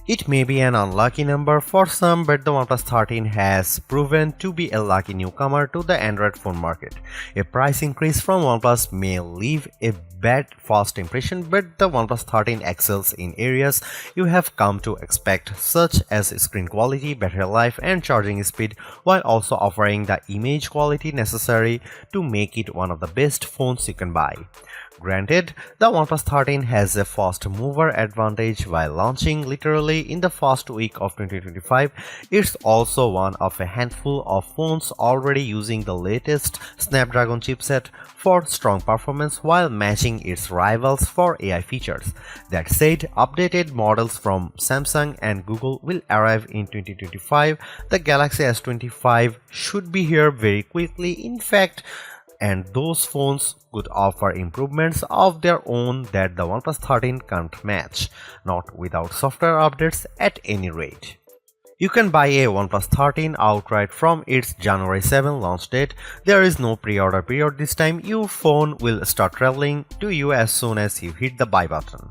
It may be an unlucky number for some, but the OnePlus 13 has proven to be a lucky newcomer to the Android phone market. A price increase from OnePlus may leave a bad first impression, but the OnePlus 13 excels in areas you have come to expect, such as screen quality, battery life, and charging speed, while also offering the image quality necessary to make it one of the best phones you can buy. Granted, the OnePlus 13 has a fast mover advantage while launching literally in the first week of 2025. It's also one of a handful of phones already using the latest Snapdragon chipset for strong performance while matching its rivals for AI features. That said, updated models from Samsung and Google will arrive in 2025. The Galaxy S25 should be here very quickly. In fact, and those phones could offer improvements of their own that the OnePlus 13 can't match, not without software updates at any rate. You can buy a OnePlus 13 outright from its January 7 launch date. There is no pre-order period this time. Your phone will start traveling to you as soon as you hit the buy button.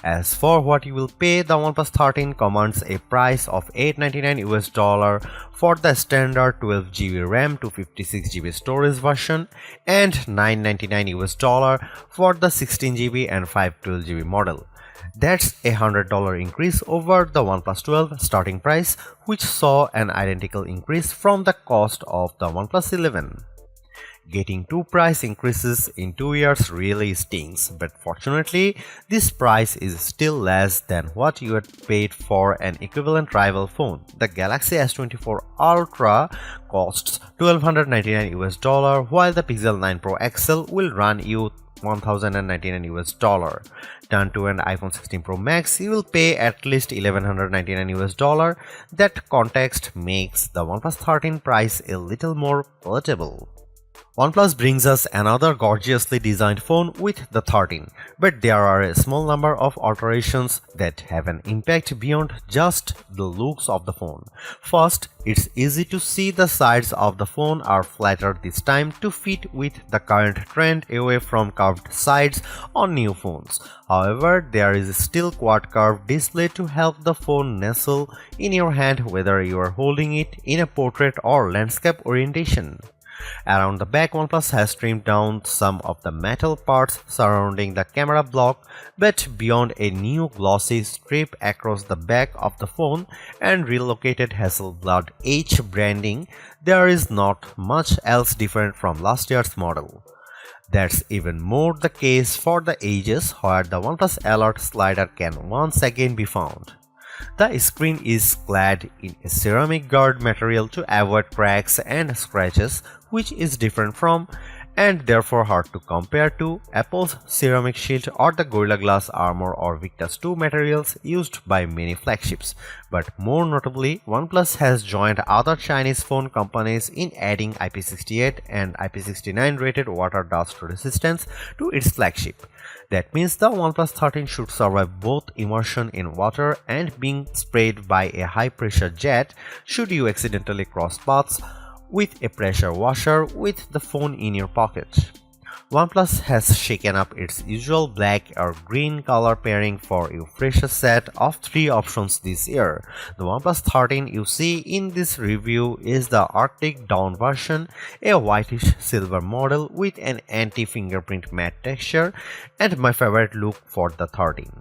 As for what you will pay, the OnePlus 13 commands a price of $899 for the standard 12GB RAM to 56GB storage version and $999 for the 16GB and 512GB model. That's a $100 increase over the OnePlus 12 starting price, which saw an identical increase from the cost of the OnePlus 11. Getting two price increases in 2 years really stings, but fortunately, this price is still less than what you had paid for an equivalent rival phone. The Galaxy S24 Ultra costs $1,299, while the Pixel 9 Pro XL will run you $1,099. Turn to an iPhone 16 Pro Max, you will pay at least $1,199. That context makes the OnePlus 13 price a little more palatable. OnePlus brings us another gorgeously designed phone with the 13, but there are a small number of alterations that have an impact beyond just the looks of the phone. First, it's easy to see the sides of the phone are flatter this time to fit with the current trend away from curved sides on new phones. However, there is still quad curved display to help the phone nestle in your hand whether you are holding it in a portrait or landscape orientation. Around the back, OnePlus has trimmed down some of the metal parts surrounding the camera block, but beyond a new glossy strip across the back of the phone and relocated Hasselblad H branding, there is not much else different from last year's model. That's even more the case for the edges, where the OnePlus Alert slider can once again be found. The screen is clad in a ceramic guard material to avoid cracks and scratches, which is different from and therefore hard to compare to Apple's ceramic shield or the Gorilla Glass Armor or Victus 2 materials used by many flagships. But more notably, OnePlus has joined other Chinese phone companies in adding IP68 and IP69 rated water dust resistance to its flagship. That means the OnePlus 13 should survive both immersion in water and being sprayed by a high-pressure jet should you accidentally cross paths with a pressure washer with the phone in your pocket. OnePlus has shaken up its usual black or green color pairing for a fresher set of 3 options this year. The OnePlus 13 you see in this review is the Arctic Dawn version, a whitish silver model with an anti-fingerprint matte texture, and my favorite look for the 13.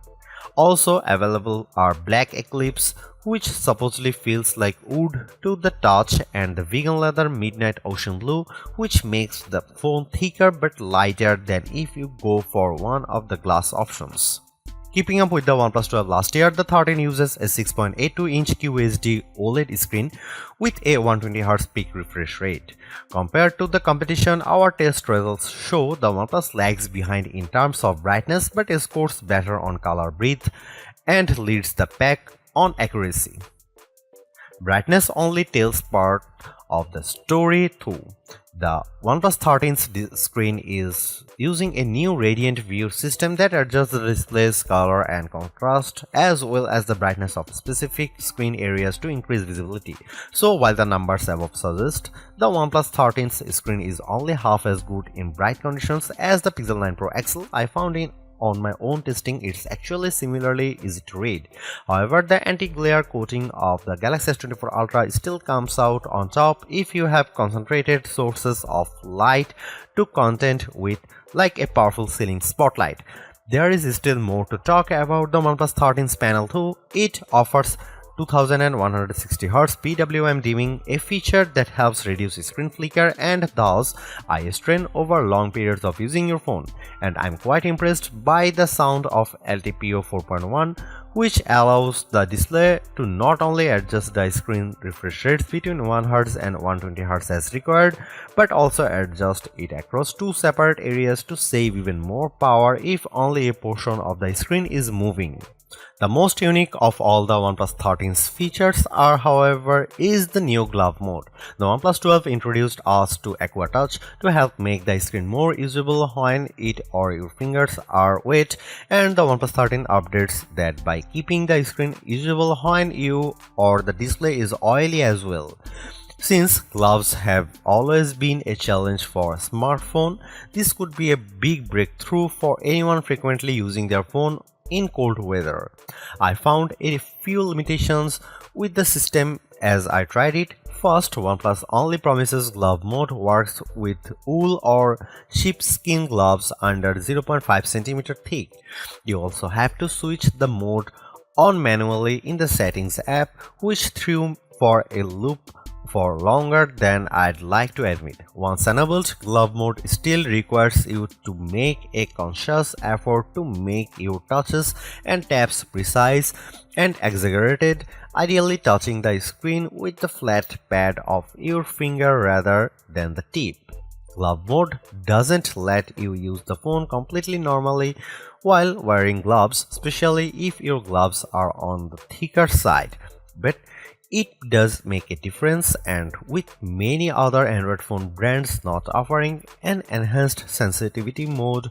Also available are Black Eclipse, which supposedly feels like wood to the touch, and the vegan leather Midnight Ocean Blue, which makes the phone thicker but lighter than if you go for one of the glass options. Keeping up with the OnePlus 12 last year, the 13 uses a 6.82-inch QHD OLED screen with a 120Hz peak refresh rate. Compared to the competition, our test results show the OnePlus lags behind in terms of brightness but scores better on color breadth and leads the pack on accuracy. Brightness only tells part of the story too. The OnePlus 13's screen is using a new Radiant View system that adjusts the display's color and contrast as well as the brightness of specific screen areas to increase visibility. So while the numbers above suggest, the OnePlus 13's screen is only half as good in bright conditions as the Pixel 9 Pro XL, I found on my own testing, it's actually similarly easy to read. However, the anti-glare coating of the Galaxy S24 Ultra still comes out on top if you have concentrated sources of light to content with like a powerful ceiling spotlight. There is still more to talk about the OnePlus 13's panel too. It offers 2160Hz PWM dimming, a feature that helps reduce screen flicker and thus eye strain over long periods of using your phone. And I'm quite impressed by the sound of LTPO 4.1, which allows the display to not only adjust the screen refresh rates between 1Hz and 120Hz as required, but also adjust it across two separate areas to save even more power if only a portion of the screen is moving. The most unique of all the OnePlus 13's features are, however, is the new glove mode. The OnePlus 12 introduced us to Aqua Touch to help make the screen more usable when it or your fingers are wet, and the OnePlus 13 updates that by keeping the screen usable when you or the display is oily as well. Since gloves have always been a challenge for a smartphone, this could be a big breakthrough for anyone frequently using their phone in cold weather. I found a few limitations with the system as I tried it. First, OnePlus only promises glove mode works with wool or sheepskin gloves under 0.5 cm thick. You also have to switch the mode on manually in the settings app, which threw for a loop for longer than I'd like to admit. Once enabled, glove mode still requires you to make a conscious effort to make your touches and taps precise and exaggerated, ideally touching the screen with the flat pad of your finger rather than the tip. Glove mode doesn't let you use the phone completely normally while wearing gloves, especially if your gloves are on the thicker side. But it does make a difference, and with many other Android phone brands not offering an enhanced sensitivity mode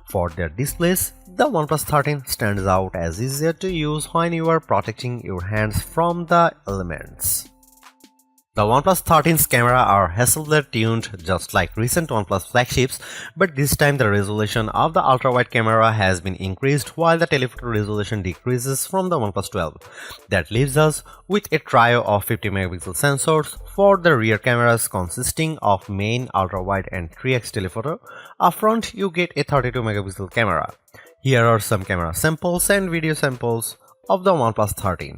for their displays, the OnePlus 13 stands out as easier to use when you are protecting your hands from the elements. The OnePlus 13's camera are Hasselblad tuned just like recent OnePlus flagships, but this time the resolution of the ultra-wide camera has been increased while the telephoto resolution decreases from the OnePlus 12. That leaves us with a trio of 50 megapixel sensors for the rear cameras consisting of main, ultra-wide and 3x telephoto. Up front you get a 32 megapixel camera. Here are some camera samples and video samples of the OnePlus 13.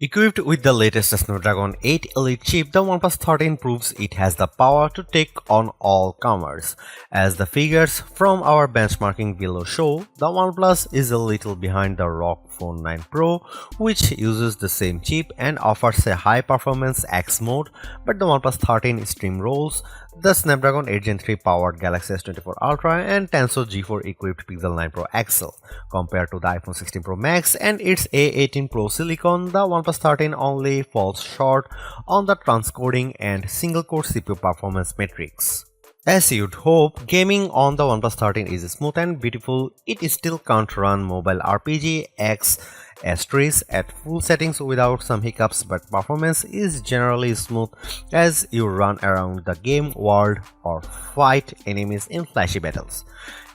Equipped with the latest Snapdragon 8 Elite chip, the OnePlus 13 proves it has the power to take on all comers. As the figures from our benchmarking below show, the OnePlus is a little behind the ROG Phone 9 Pro, which uses the same chip and offers a high-performance X mode, but the OnePlus 13 steamrolls the Snapdragon 8 Gen 3 powered Galaxy S24 Ultra and Tensor G4 equipped Pixel 9 Pro XL. Compared to the iPhone 16 Pro Max and its A18 Pro Silicon, the OnePlus 13 only falls short on the transcoding and single-core CPU performance metrics. As you'd hope, gaming on the OnePlus 13 is smooth and beautiful. It still can't run mobile RPG X Asterisk at full settings without some hiccups, but performance is generally smooth as you run around the game world or fight enemies in flashy battles.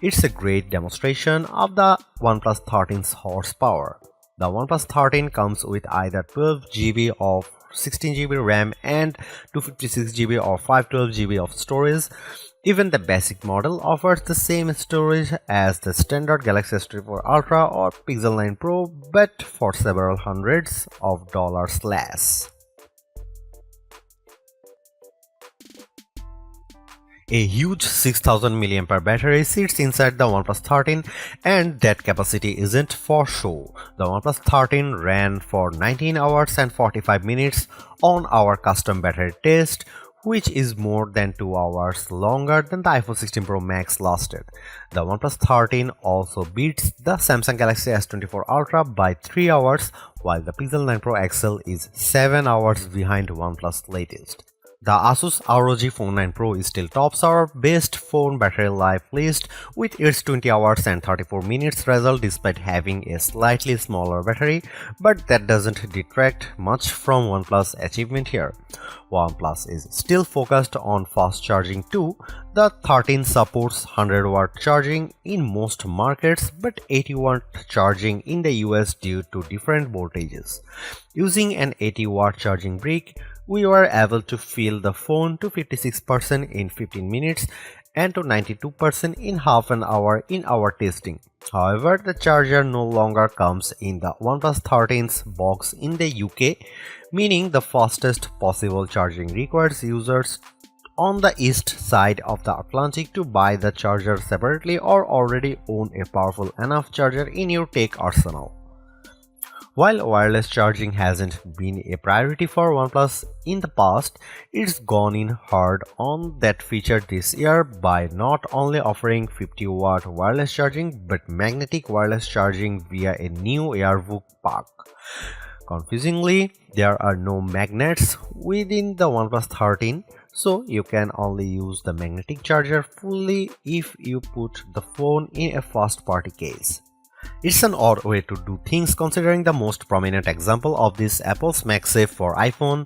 It's a great demonstration of the OnePlus 13's horsepower. The OnePlus 13 comes with either 12GB of 16GB RAM and 256GB or 512GB of storage. Even the basic model offers the same storage as the standard Galaxy S24 Ultra or Pixel 9 Pro, but for several hundreds of dollars less. A huge 6000 mAh battery sits inside the OnePlus 13, and that capacity isn't for show. The OnePlus 13 ran for 19 hours and 45 minutes on our custom battery test, which is more than 2 hours longer than the iPhone 16 Pro Max lasted. The OnePlus 13 also beats the Samsung Galaxy S24 Ultra by 3 hours, while the Pixel 9 Pro XL is 7 hours behind OnePlus latest. The Asus ROG Phone 9 Pro still tops our best phone battery life list with its 20 hours and 34 minutes result despite having a slightly smaller battery, but that doesn't detract much from OnePlus' achievement here. OnePlus is still focused on fast charging too. The 13 supports 100-watt charging in most markets but 80-watt charging in the US due to different voltages. Using an 80-watt charging brick, we were able to fill the phone to 56% in 15 minutes and to 92% in half an hour in our testing. However, the charger no longer comes in the OnePlus 13's box in the UK, meaning the fastest possible charging requires users on the east side of the Atlantic to buy the charger separately or already own a powerful enough charger in your tech arsenal. While wireless charging hasn't been a priority for OnePlus in the past, it's gone in hard on that feature this year by not only offering 50-watt wireless charging but magnetic wireless charging via a new AirVook pack. Confusingly, there are no magnets within the OnePlus 13, so you can only use the magnetic charger fully if you put the phone in a first-party case. It's an odd way to do things considering the most prominent example of this, Apple's MagSafe for iPhone,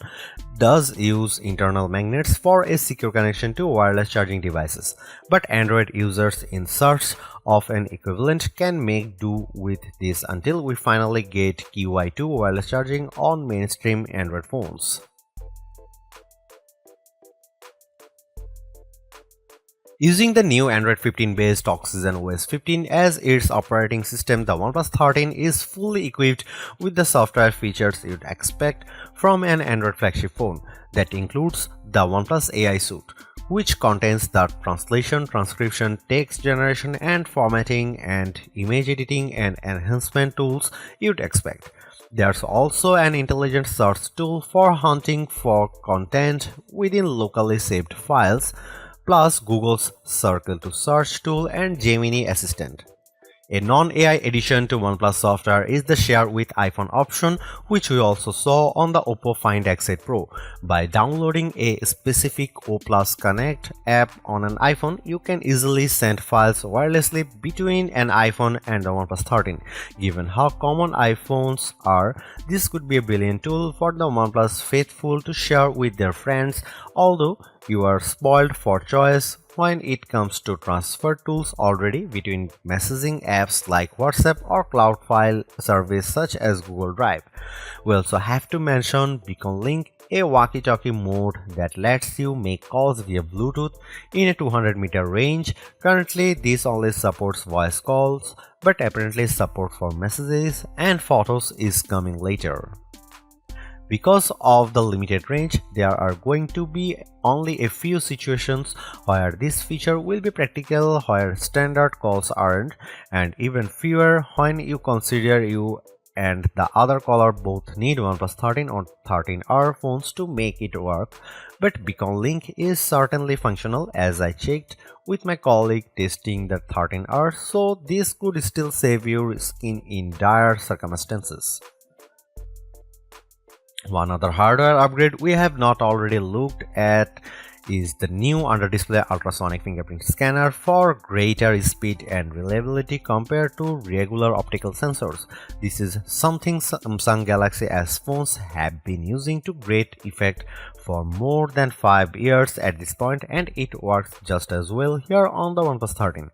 does use internal magnets for a secure connection to wireless charging devices, but Android users in search of an equivalent can make do with this until we finally get QI2 wireless charging on mainstream Android phones. Using the new Android 15 based Oxygen OS 15 as its operating system, the OnePlus 13 is fully equipped with the software features you'd expect from an Android flagship phone. That includes the OnePlus AI Suite, which contains the translation, transcription, text generation and formatting and image editing and enhancement tools you'd expect. There's also an intelligent search tool for hunting for content within locally saved files, plus Google's Circle to Search tool and Gemini Assistant. A non-AI addition to OnePlus software is the Share with iPhone option, which we also saw on the Oppo Find X8 Pro. By downloading a specific O+ Connect app on an iPhone, you can easily send files wirelessly between an iPhone and the OnePlus 13. Given how common iPhones are, this could be a brilliant tool for the OnePlus faithful to share with their friends, although you are spoiled for choice when it comes to transfer tools already between messaging apps like WhatsApp or cloud file service such as Google Drive. We also have to mention Beacon Link, a walkie-talkie mode that lets you make calls via Bluetooth in a 200-meter range. Currently, this only supports voice calls, but apparently support for messages and photos is coming later. Because of the limited range, there are going to be only a few situations where this feature will be practical, where standard calls aren't, and even fewer when you consider you and the other caller both need OnePlus 13 or 13R phones to make it work. But Beacon Link is certainly functional, as I checked with my colleague testing the 13R, so this could still save your skin in dire circumstances. One other hardware upgrade we have not already looked at is the new under-display ultrasonic fingerprint scanner for greater speed and reliability compared to regular optical sensors. This is something Samsung Galaxy S phones have been using to great effect for more than 5 years at this point, and it works just as well here on the OnePlus 13.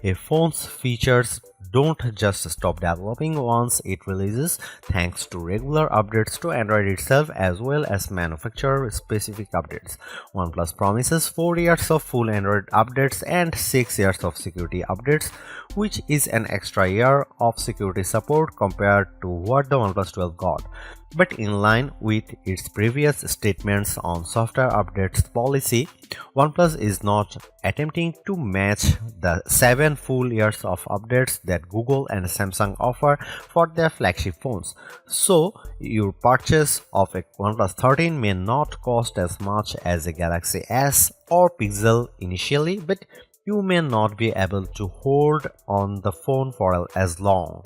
A phone's features don't just stop developing once it releases, thanks to regular updates to Android itself as well as manufacturer-specific updates. OnePlus promises 4 years of full Android updates and 6 years of security updates, which is an extra year of security support compared to what the OnePlus 12 got. But in line with its previous statements on software updates policy, OnePlus is not attempting to match the 7 full years of updates that Google and Samsung offer for their flagship phones. So, your purchase of a OnePlus 13 may not cost as much as a Galaxy S or Pixel initially, but you may not be able to hold on the phone for as long.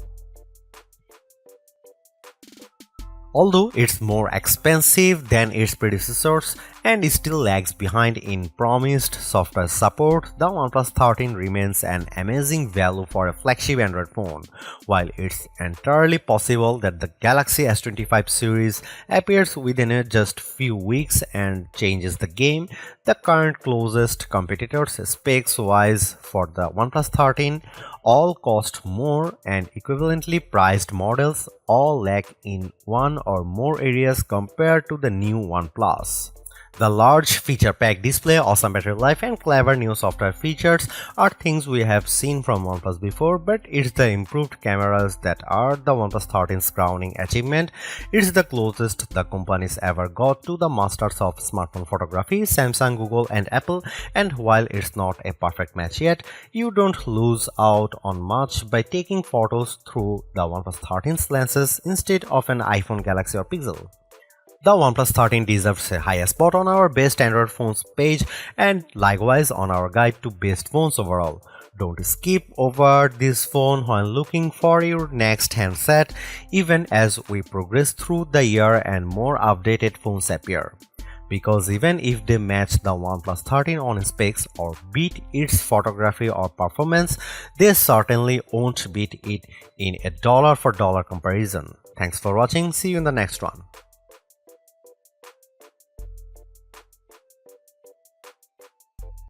Although it's more expensive than its predecessors and still lags behind in promised software support, the OnePlus 13 remains an amazing value for a flagship Android phone. While it's entirely possible that the Galaxy S25 series appears within just few weeks and changes the game, the current closest competitors specs-wise for the OnePlus 13 all cost more, and equivalently priced models all lack in one or more areas compared to the new OnePlus. The large feature-packed display, awesome battery life, and clever new software features are things we have seen from OnePlus before, but it's the improved cameras that are the OnePlus 13's crowning achievement. It's the closest the company's ever got to the masters of smartphone photography, Samsung, Google, and Apple, and while it's not a perfect match yet, you don't lose out on much by taking photos through the OnePlus 13's lenses instead of an iPhone, Galaxy, or Pixel. The OnePlus 13 deserves a high spot on our best Android phones page and likewise on our guide to best phones overall. Don't skip over this phone when looking for your next handset, even as we progress through the year and more updated phones appear. Because even if they match the OnePlus 13 on specs or beat its photography or performance, they certainly won't beat it in a dollar-for-dollar comparison. Thanks for watching, see you in the next one.